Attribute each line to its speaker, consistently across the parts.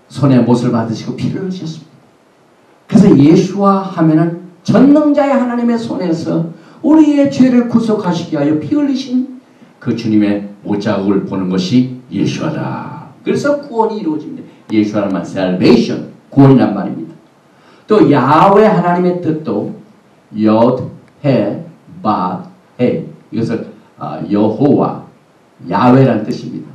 Speaker 1: 손에 못을 받으시고 피를 흘리셨습니다. 그래서 예수와 하면은 전능자의 하나님의 손에서 우리의 죄를 구속하시기 위하여 피 흘리신 그 주님의 못자국을 보는 것이 예수하다. 그래서 구원이 이루어집니다. 예수라는 말 salvation, 구원이란 말입니다. 또 야훼 하나님의 뜻도 옅, 해, 바, 해, 이것은 여호와, 야훼라는 뜻입니다.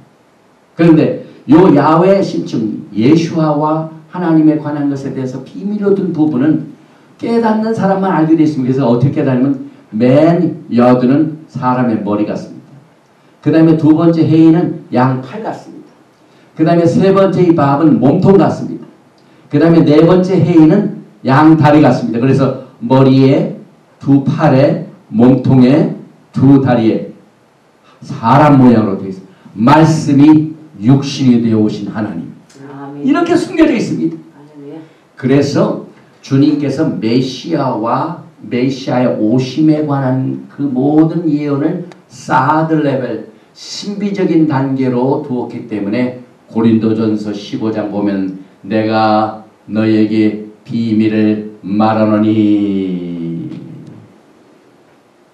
Speaker 1: 그런데 요 야훼의 심층 예수아와 하나님에 관한 것에 대해서 비밀로 둔 부분은 깨닫는 사람만 알게 되어 있습니다. 그래서 어떻게 깨닫으면 맨 여드는 사람의 머리 같습니다. 그 다음에 두 번째 해인은 양팔 같습니다. 그 다음에 세 번째 이 밥은 몸통 같습니다. 그 다음에 네 번째 해인은 양다리 같습니다. 그래서 머리에 두 팔에 몸통에 두 다리에 사람 모양으로 되어 있습니다. 말씀이 육신이 되어 오신 하나님. 이렇게 숨겨져 있습니다. 그래서 주님께서 메시아와 메시아의 오심에 관한 그 모든 예언을 사드 레벨 신비적인 단계로 두었기 때문에 고린도전서 15장 보면 내가 너에게 비밀을 말하노니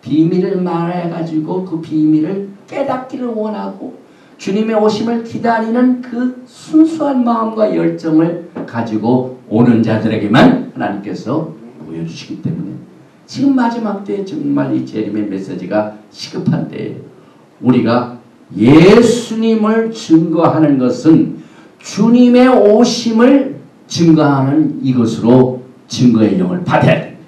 Speaker 1: 비밀을 말해가지고 그 비밀을 깨닫기를 원하고 주님의 오심을 기다리는 그 순수한 마음과 열정을 가지고 오는 자들에게만 하나님께서 보여주시기 때문에 지금 마지막 때에 정말 이 재림의 메시지가 시급한 때에 우리가 예수님을 증거하는 것은 주님의 오심을 증거하는 이것으로 증거의 영을 받아야 됩니다.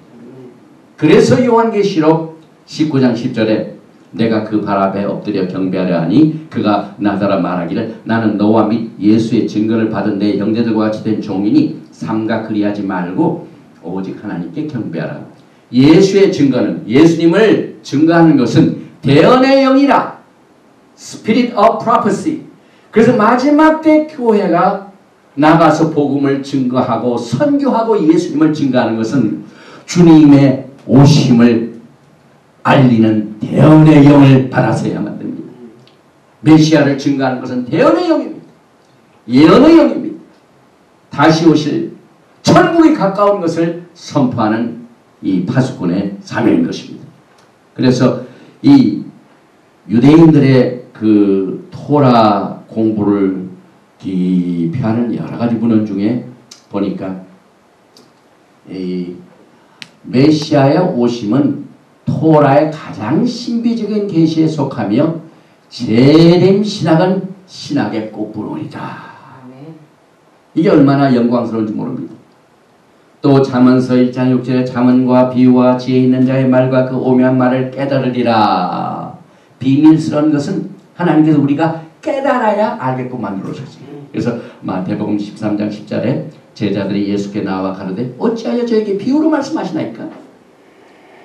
Speaker 1: 그래서 요한계시록 19장 10절에 내가 그 발 앞에 엎드려 경배하려 하니 그가 나더러 말하기를 나는 너와 및 예수의 증거를 받은 내 형제들과 같이 된 종이니 삼가 그리하지 말고 오직 하나님께 경배하라. 예수의 증거는 예수님을 증거하는 것은 대언의 영이라 Spirit of Prophecy. 그래서 마지막 때 교회가 나가서 복음을 증거하고 선교하고 예수님을 증거하는 것은 주님의 오심을 알리는 대언의 영을 받아서야만 됩니다. 메시아를 증거하는 것은 대언의 영입니다. 예언의 영입니다. 다시 오실 천국이 가까운 것을 선포하는 이 파수꾼의 사명인 것입니다. 그래서 이 유대인들의 그 토라 공부를 깊이 하는 여러 가지 문헌 중에 보니까 이 메시아의 오심은 토라의 가장 신비적인 계시에 속하며 재림 신학은 신학의 꽃분홍이다. 이게 얼마나 영광스러운지 모릅니다. 또 잠언서 1장 6절에 잠언과 비유와 지혜 있는 자의 말과 그 오묘한 말을 깨달으리라. 비밀스러운 것은 하나님께서 우리가 깨달아야 알게끔 만들어 주셨어요. 그래서 마태복음 13장 10절에 제자들이 예수께 나와 가로되 어찌하여 저에게 비유로 말씀하시나이까?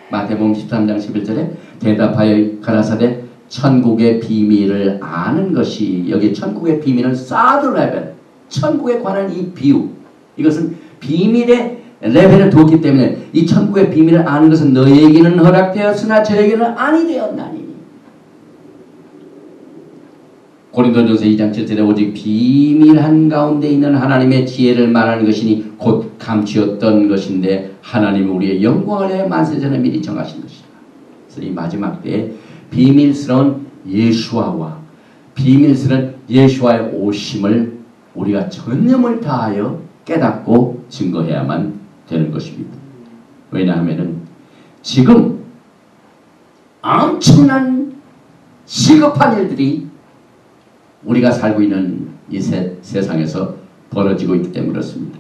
Speaker 1: 마태복음 13장 11절에 대답하여 가라사대 천국의 비밀을 아는 것이 여기 천국의 비밀은 사드 레벨 천국에 관한 이 비유 이것은 비밀의 레벨을 두었기 때문에 이 천국의 비밀을 아는 것은 너에게는 허락되었으나 저에게는 아니 되었나니 고린도전서 2장 7절에 오직 비밀 한가운데 있는 하나님의 지혜를 말하는 것이니 곧 감추었던 것인데 하나님은 우리의 영광을 위하여 만세전에 미리 정하신 것이다. 그래서 이 마지막 때에 비밀스러운 예수아와 비밀스러운 예수아의 오심을 우리가 전념을 다하여 깨닫고 증거해야만 되는 것입니다. 왜냐하면 지금 엄청난 시급한 일들이 우리가 살고 있는 이 세상에서 벌어지고 있기 때문에 그렇습니다.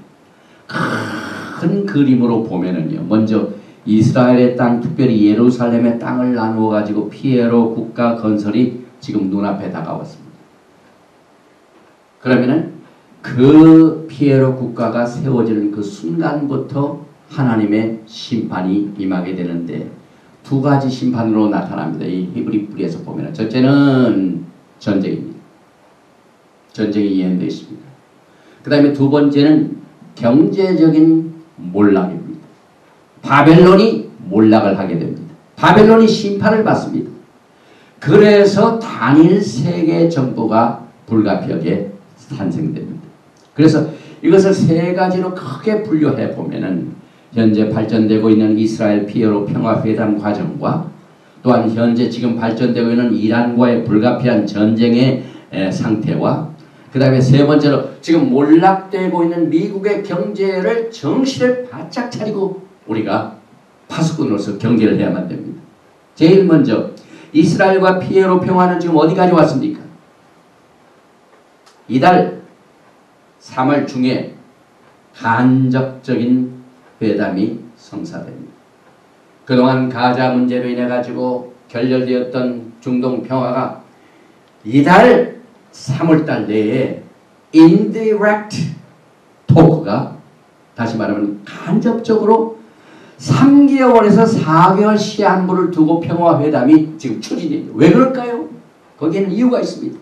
Speaker 1: 큰 그림으로 보면은요. 먼저 이스라엘의 땅, 특별히 예루살렘의 땅을 나누어 가지고 피에로 국가 건설이 지금 눈앞에 다가왔습니다. 그러면은 그 피에로 국가가 세워지는 그 순간부터 하나님의 심판이 임하게 되는데 두 가지 심판으로 나타납니다. 이 히브리 뿌리에서 보면은 첫째는 전쟁입니다. 전쟁이 예언되어 있습니다. 그 다음에 두 번째는 경제적인 몰락입니다. 바벨론이 몰락을 하게 됩니다. 바벨론이 심판을 받습니다. 그래서 단일 세계 정부가 불가피하게 탄생됩니다. 그래서 이것을 세 가지로 크게 분류해 보면은 현재 발전되고 있는 이스라엘 피에로 평화회담 과정과 또한 현재 지금 발전되고 있는 이란과의 불가피한 전쟁의 상태와 그 다음에 세 번째로 지금 몰락되고 있는 미국의 경제를 정신을 바짝 차리고 우리가 파수꾼으로서 경계를 해야만 됩니다. 제일 먼저 이스라엘과 피에로 평화는 지금 어디까지 왔습니까? 이달 3월 중에 간접적인 회담이 성사됩니다. 그동안 가자 문제로 인해 가지고 결렬되었던 중동 평화가 이달 3월달 내에 indirect talk가 다시 말하면 간접적으로 3개월에서 4개월 시한부를 두고 평화회담이 지금 추진됩니다. 왜 그럴까요? 거기에는 이유가 있습니다.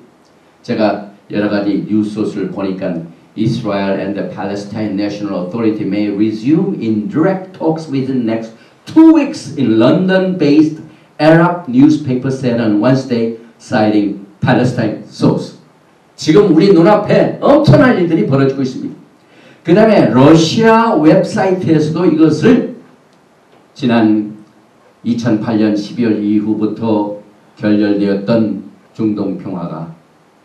Speaker 1: 제가 여러 가지 뉴스소스를 보니까 Israel and the Palestine National Authority may resume indirect talks within the next 2 weeks in London-based Arab newspaper said on Wednesday, citing Palestine source. 지금 우리 눈앞에 엄청난 일들이 벌어지고 있습니다. 그 다음에 러시아 웹사이트에서도 이것을 지난 2008년 12월 이후부터 결렬되었던 중동 평화가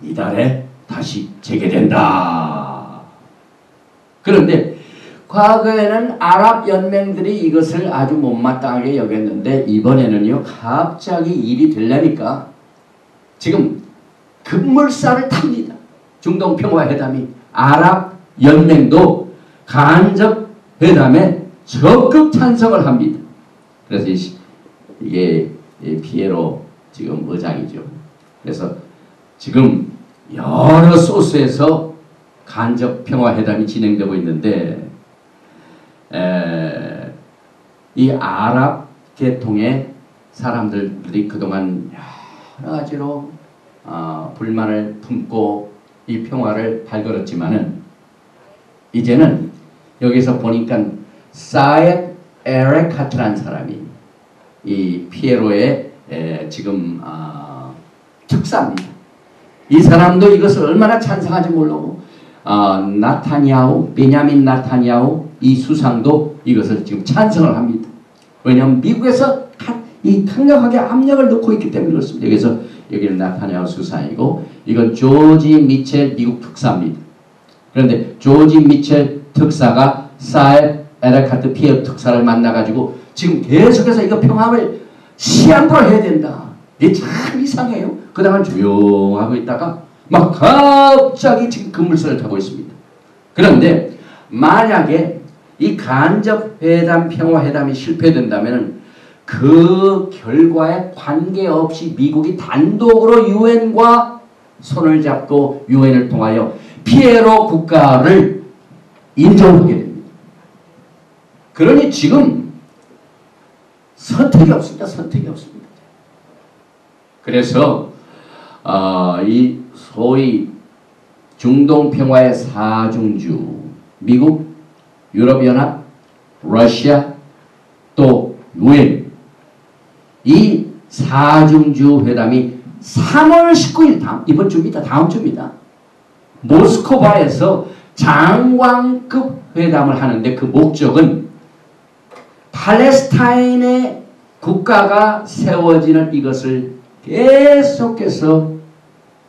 Speaker 1: 이달에 다시 재개된다. 그런데 과거에는 아랍 연맹들이 이것을 아주 못마땅하게 여겼는데 이번에는요 갑자기 일이 되려니까 지금 급물살을 탑니다. 중동 평화회담이 아랍 연맹도 간접 회담에 적극 찬성을 합니다. 그래서 이게 피에로 지금 의장이죠. 그래서 지금 여러 소스에서 간접 평화회담이 진행되고 있는데 이 아랍 계통의 사람들이 그동안 여러 가지로 불만을 품고 이 평화를 발걸었지만은 이제는 여기서 보니까 사옙 에레카트라는 사람이 이 피에로의 지금 특사입니다. 이 사람도 이것을 얼마나 찬성하지 모르고 나타냐후 베냐민 나타냐후 이 수상도 이것을 지금 찬성을 합니다. 왜냐하면 미국에서 이 강력하게 압력을 넣고 있기 때문에 그렇습니다. 여기서 여기는 나타냐후 수상이고 이건 조지 미첼 미국 특사입니다. 그런데 조지 미첼 특사가 사옙 에레카트 피에로 특사를 만나가지고 지금 계속해서 이거 평화를 시한부로 해야 된다. 이게 참 이상해요. 그동안 조용하고 있다가 막 갑자기 지금 급물살을 타고 있습니다. 그런데 만약에 이 간접회담 평화회담이 실패된다면 그 결과에 관계없이 미국이 단독으로 유엔과 손을 잡고 유엔을 통하여 피에로 국가를 인정하게 됩니다. 그러니 지금 선택이 없습니다. 선택이 없습니다. 그래서 이 소위 중동 평화의 사중주 미국, 유럽연합, 러시아, 또 유엔 이 사중주 회담이 3월 19일 이번 주입니다. 다음 주입니다. 모스크바에서 장관급 회담을 하는데 그 목적은 팔레스타인의 국가가 세워지는 이것을 계속해서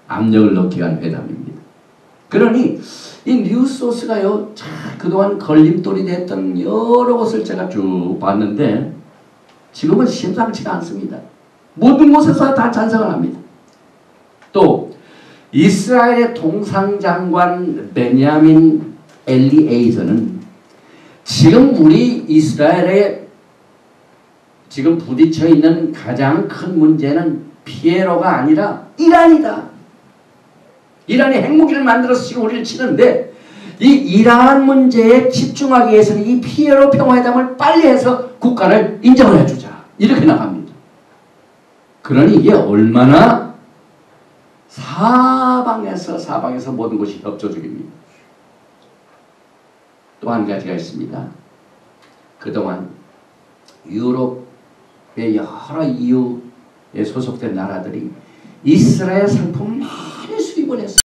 Speaker 1: 압력을 넣기 위한 회담입니다. 그러니 이 뉴스소스가요 그동안 걸림돌이 됐던 여러 곳을 제가 쭉 봤는데 지금은 심상치가 않습니다. 모든 곳에서 다 찬성을 합니다. 또 이스라엘의 통상장관 베냐민 엘리에이저는 지금 우리 이스라엘에 지금 부딪혀 있는 가장 큰 문제는 피에로가 아니라 이란이다. 이란이 핵무기를 만들어서 지금 우리를 치는데 이 이란 문제에 집중하기 위해서는 이 피에로 평화회담을 빨리 해서 국가를 인정을 해주자. 이렇게 나갑니다. 그러니 이게 얼마나 사방에서 모든 것이 협조적입니다. 또 한 가지가 있습니다. 그동안 유럽의 여러 EU에 소속된 나라들이 이스라엘 상품을 많이 수입을 했어요.